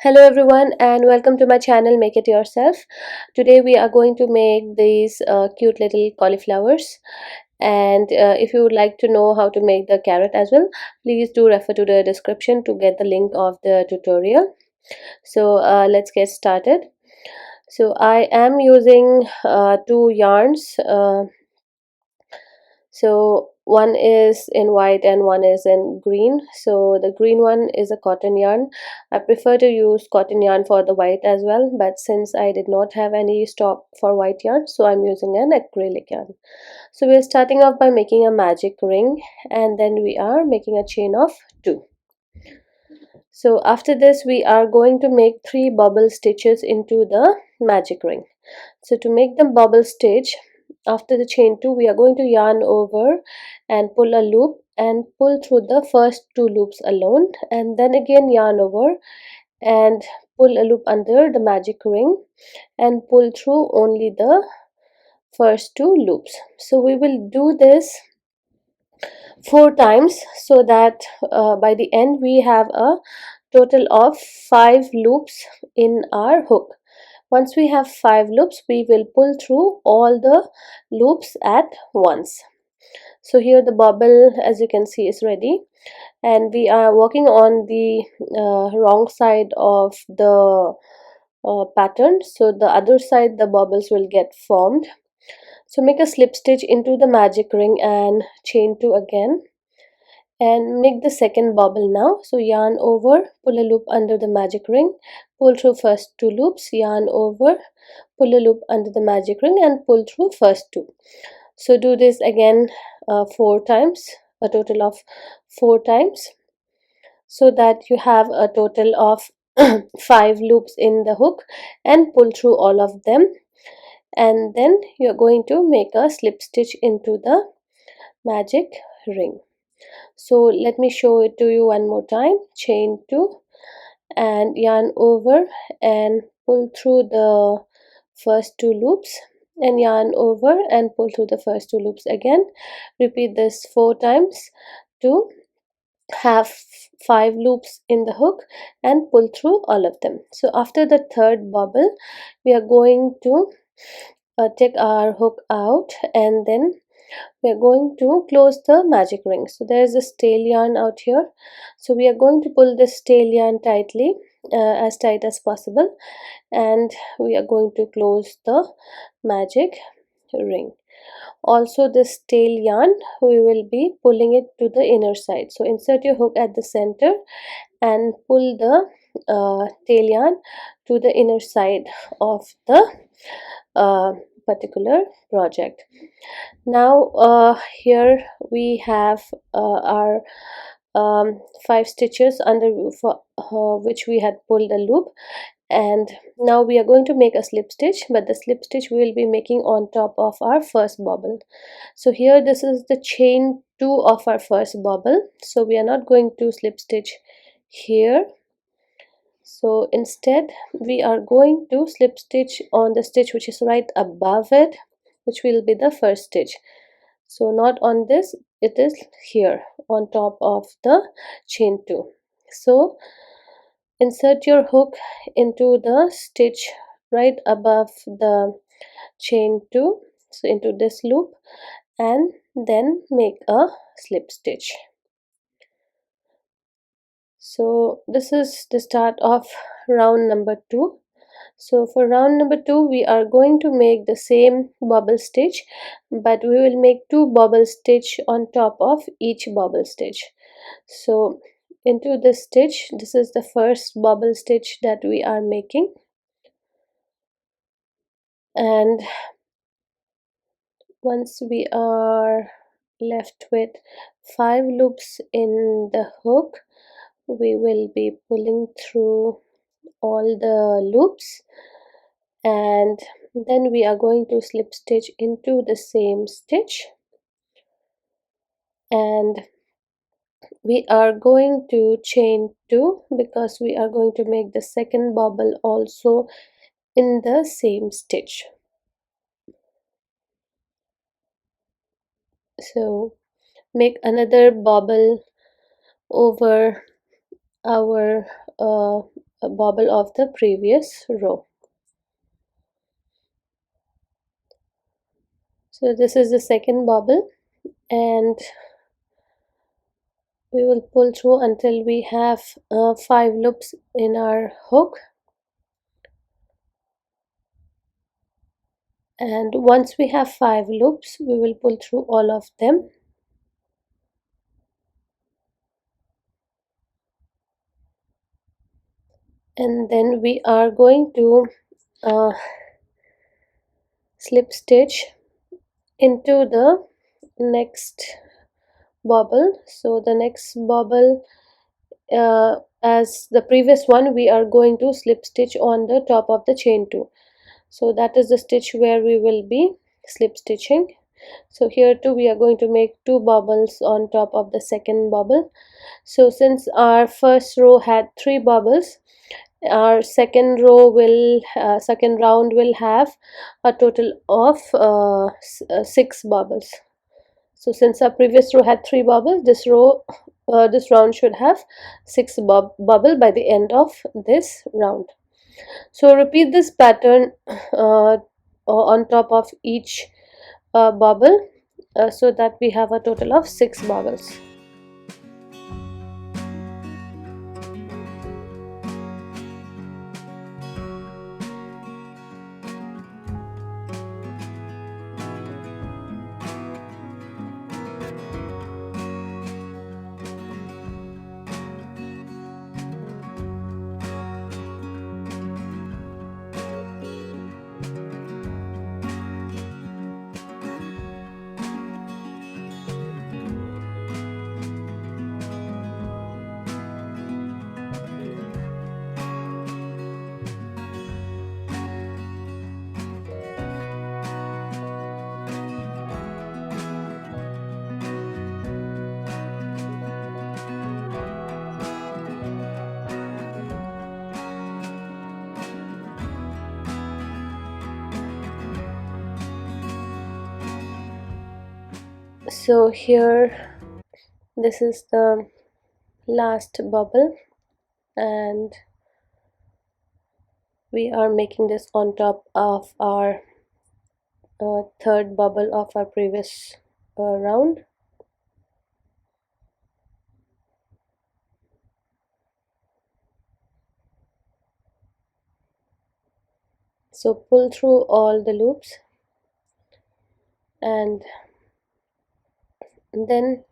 Hello everyone and welcome to my channel Make It Yourself. Today we are going to make these cute little cauliflowers, and if you would like to know how to make the carrot as well, please do refer to the description to get the link of the tutorial. So let's get started. So I am using two yarns. So one is in white and one is in green. So the green one is a cotton yarn. I prefer to use cotton yarn for the white as well, but since I did not have any stock for white yarn, so I'm using an acrylic yarn. So we're starting off by making a magic ring, and then we are making a chain of 2. So after this we are going to make 3 bubble stitches into the magic ring. So to make the bubble stitch, after the chain 2 we are going to yarn over and pull a loop and pull through the first 2 loops alone, and then again yarn over and pull a loop under the magic ring and pull through only the first 2 loops. So we will do this 4 times so that by the end we have a total of 5 loops in our hook. Once we have 5 loops, we will pull through all the loops at once. So here the bubble, as you can see, is ready, and we are working on the wrong side of the pattern, so the other side the bubbles will get formed. So make a slip stitch into the magic ring and chain 2 again, and make the second bubble now. So yarn over, pull a loop under the magic ring, pull through first 2 loops, yarn over, pull a loop under the magic ring and pull through first 2. So do this again 4 times, a total of 4 times, so that you have a total of 5 loops in the hook, and pull through all of them, and then you're going to make a slip stitch into the magic ring. So let me show it to you one more time. Chain 2 and yarn over and pull through the first 2 loops, and yarn over and pull through the first 2 loops again. Repeat this 4 times to have 5 loops in the hook and pull through all of them. So after the third bubble we are going to take our hook out, and then we are going to close the magic ring. So there is a tail yarn out here, so we are going to pull this tail yarn tightly, as tight as possible, and we are going to close the magic ring. Also this tail yarn, we will be pulling it to the inner side. So insert your hook at the center and pull the tail yarn to the inner side of the uh, particular project. Now here we have our 5 stitches under for which we had pulled a loop, and now we are going to make a slip stitch, but the slip stitch we will be making on top of our first bubble. So here this is the chain 2 of our first bubble, so we are not going to slip stitch here. So instead we are going to slip stitch on the stitch which is right above it, which will be the first stitch. So not on this, it is here on top of the chain 2. So insert your hook into the stitch right above the chain 2, so into this loop, and then make a slip stitch. So this is the start of round number 2. So for round number 2 we are going to make the same bubble stitch, but we will make 2 bubble stitch on top of each bubble stitch. So into this stitch, this is the first bubble stitch that we are making, and once we are left with 5 loops in the hook, we will be pulling through all the loops, and then we are going to slip stitch into the same stitch, and we are going to chain 2 because we are going to make the second bubble also in the same stitch. So make another bubble over our bobble of the previous row. So this is the second bobble, and we will pull through until we have 5 loops in our hook. And once we have 5 loops, we will pull through all of them. And then we are going to uh, slip stitch into the next bobble. So the next bobble, as the previous one, we are going to slip stitch on the top of the chain 2. So that is the stitch where we will be slip stitching. So here too we are going to make 2 bobbles on top of the second bobble. So since our first row had 3 bobbles, our second round will have a total of 6 bobbles. So since our previous row had 3 bobbles, this round should have 6 bubble by the end of this round. So repeat this pattern on top of each bubble, so that we have a total of 6 bubbles. So here, this is the last bubble, and we are making this on top of our third bubble of our previous round. So pull through all the loops, and then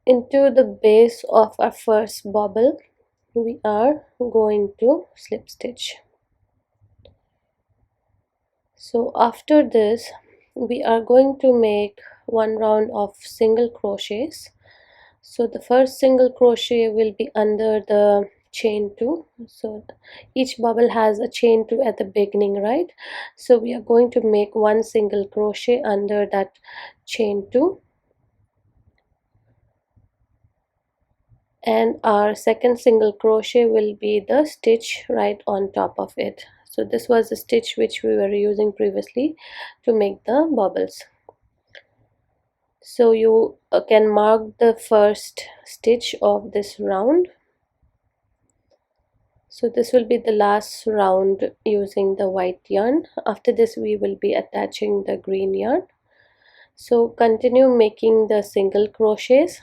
into the base of our first bubble we are going to slip stitch. So after this we are going to make 1 round of single crochets. So the first single crochet will be under the chain 2. So each bubble has a chain 2 at the beginning, right? So we are going to make 1 single crochet under that chain 2, and our second single crochet will be the stitch right on top of it. So this was the stitch which we were using previously to make the bubbles. So you can mark the first stitch of this round. So this will be the last round using the white yarn. After this we will be attaching the green yarn. So continue making the single crochets.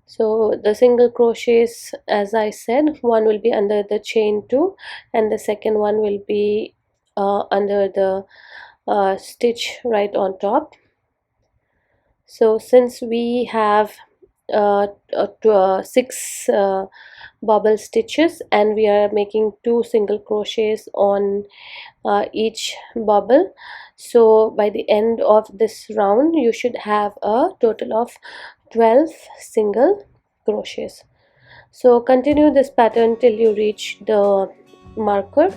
So the single crochets, as I said, one will be under the chain 2 and the second one will be under the stitch right on top. So since we have 6 bubble stitches and we are making 2 single crochets on each bubble, so by the end of this round you should have a total of 12 single crochets. So continue this pattern till you reach the marker.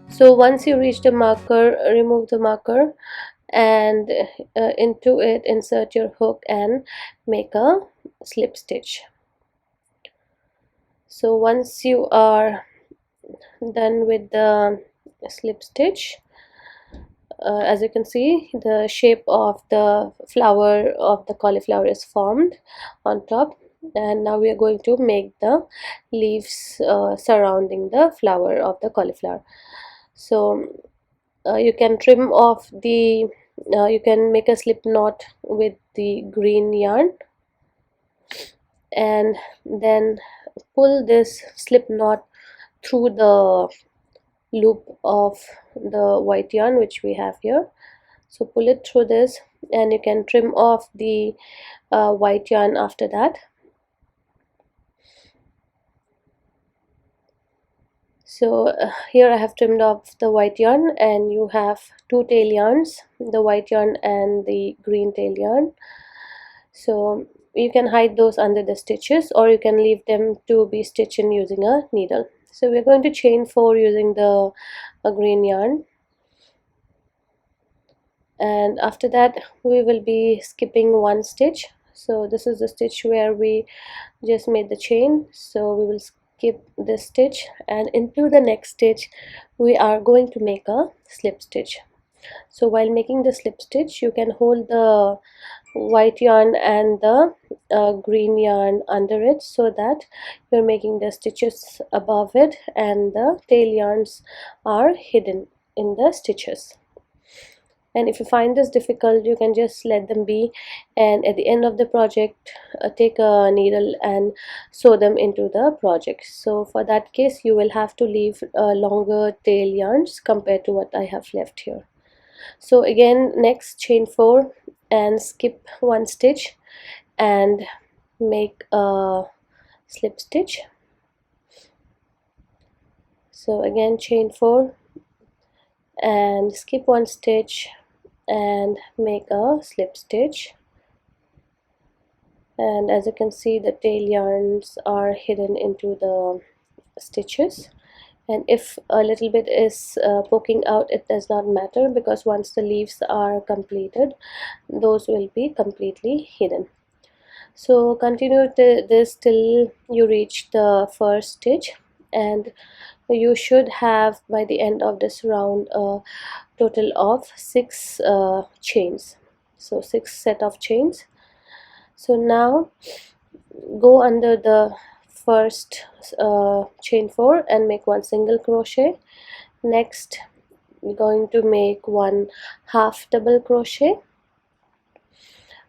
So once you reach the marker, remove the marker and into it insert your hook and make a slip stitch. So once you are done with the slip stitch, as you can see, the shape of the flower of the cauliflower is formed on top, and now we are going to make the leaves surrounding the flower of the cauliflower. So you can trim off the you can make a slip knot with the green yarn, and then pull this slip knot through the loop of the white yarn which we have here. So pull it through this, and you can trim off the white yarn after that. So here I have trimmed off the white yarn, and you have two tail yarns, the white yarn and the green tail yarn. So you can hide those under the stitches, or you can leave them to be stitched in using a needle. So we're going to chain 4 using the green yarn, and after that we will be skipping one stitch. So this is the stitch where we just made the chain, so we will skip this stitch, and into the next stitch we are going to make a slip stitch. So while making the slip stitch, you can hold the white yarn and the green yarn under it, so that you're making the stitches above it and the tail yarns are hidden in the stitches. And if you find this difficult, you can just let them be, and at the end of the project take a needle and sew them into the project. So for that case you will have to leave longer tail yarns compared to what I have left here. So again, next chain 4 and skip one stitch and make a slip stitch. So again, chain 4 and skip one stitch and make a slip stitch, and as you can see, the tail yarns are hidden into the stitches. And if a little bit is poking out, it does not matter, because once the leaves are completed, those will be completely hidden. So continue this till you reach the first stitch, and you should have by the end of this round a total of 6 chains, so 6 set of chains. So now go under the first chain 4 and make one single crochet. Next we're going to make one half double crochet.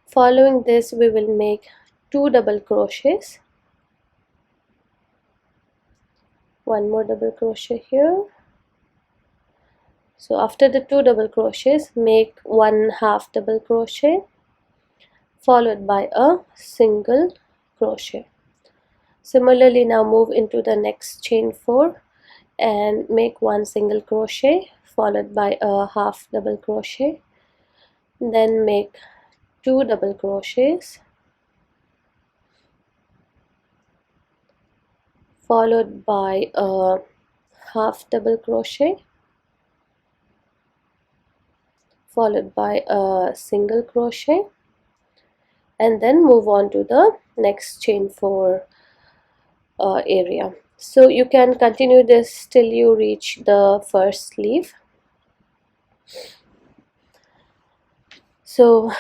Following this we will make 2 double crochets, one more double crochet here. So after the 2 double crochets, make one half double crochet followed by a single crochet. Similarly, now move into the next chain 4 and make one single crochet followed by a half double crochet. Then make 2 double crochets followed by a half double crochet followed by a single crochet, and then move on to the next chain 4 area. So you can continue this till you reach the first sleeve. So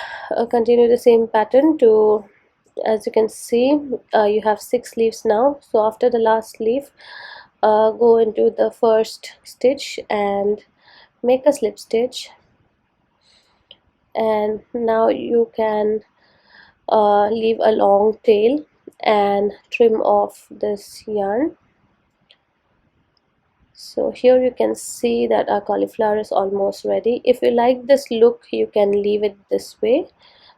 continue the same pattern to, as you can see, you have 6 leaves now. So after the last leaf, go into the first stitch and make a slip stitch, and now you can leave a long tail and trim off this yarn. So here you can see that our cauliflower is almost ready. If you like this look, you can leave it this way,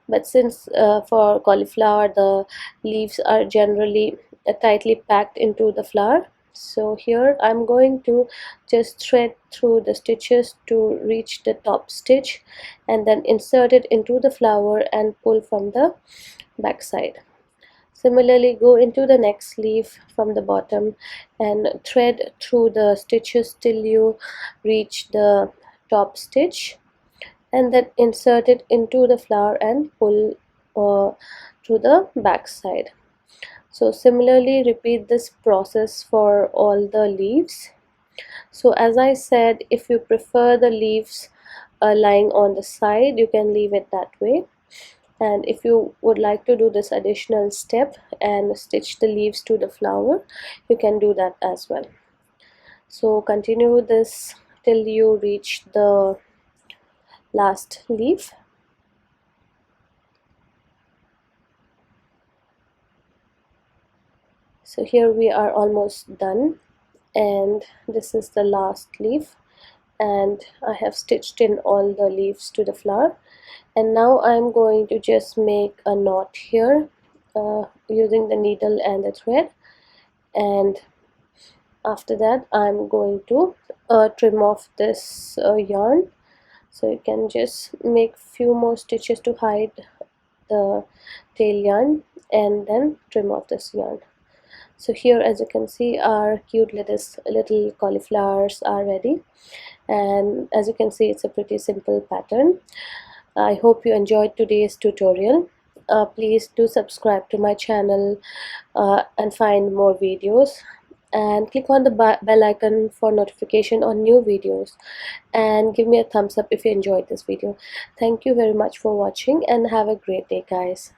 but since for cauliflower the leaves are generally tightly packed into the flower, so here I'm going to just thread through the stitches to reach the top stitch and then insert it into the flower and pull from the back side. Similarly, go into the next leaf from the bottom and thread through the stitches till you reach the top stitch, and then insert it into the flower and pull to the back side. So similarly repeat this process for all the leaves. So as I said, if you prefer the leaves lying on the side, you can leave it that way, and if you would like to do this additional step and stitch the leaves to the flower, you can do that as well. So continue this till you reach the last leaf. So here we are almost done, and this is the last leaf, and I have stitched in all the leaves to the flower. And now I'm going to just make a knot here using the needle and the thread, and after that I'm going to trim off this yarn. So you can just make few more stitches to hide the tail yarn and then trim off this yarn. So here, as you can see, our cute little cauliflowers are ready, and as you can see, it's a pretty simple pattern. I hope you enjoyed today's tutorial. Please do subscribe to my channel and find more videos, and click on the bell icon for notification on new videos, and give me a thumbs up if you enjoyed this video. Thank you very much for watching, and have a great day, guys.